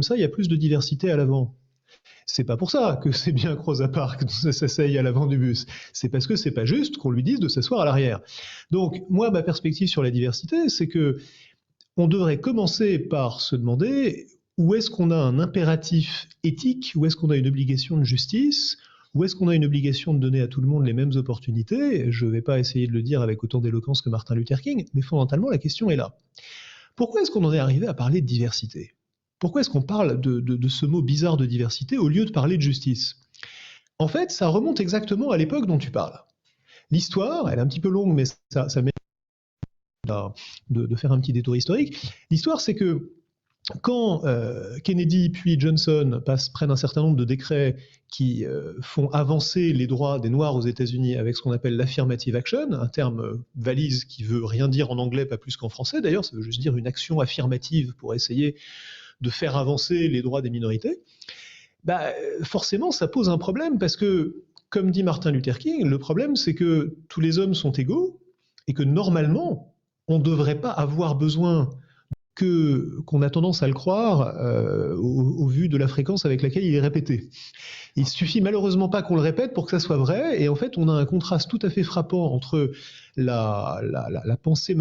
comme ça, il y a plus de diversité à l'avant. C'est pas pour ça que c'est bien que Rosa Parks s'asseye à l'avant du bus. C'est parce que c'est pas juste qu'on lui dise de s'asseoir à l'arrière. Donc, moi, ma perspective sur la diversité, c'est que on devrait commencer par se demander où est-ce qu'on a un impératif éthique, où est-ce qu'on a une obligation de justice, où est-ce qu'on a une obligation de donner à tout le monde les mêmes opportunités. Je ne vais pas essayer de le dire avec autant d'éloquence que Martin Luther King, mais fondamentalement, la question est là. Pourquoi est-ce qu'on en est arrivé à parler de diversité? Pourquoi est-ce qu'on parle de ce mot bizarre de diversité au lieu de parler de justice? En fait, ça remonte exactement à l'époque dont tu parles. L'histoire, elle est un petit peu longue, mais ça mérite de faire un petit détour historique. L'histoire, c'est que quand Kennedy puis Johnson prennent un certain nombre de décrets qui font avancer les droits des Noirs aux États-Unis avec ce qu'on appelle l'affirmative action, un terme valise qui veut rien dire en anglais, pas plus qu'en français d'ailleurs, ça veut juste dire une action affirmative pour essayer de faire avancer les droits des minorités, bah, forcément ça pose un problème parce que, comme dit Martin Luther King, le problème c'est que tous les hommes sont égaux et que normalement on ne devrait pas avoir besoin qu'on a tendance à le croire au vu de la fréquence avec laquelle il est répété. Il suffit malheureusement pas qu'on le répète pour que ça soit vrai, et en fait on a un contraste tout à fait frappant entre la pensée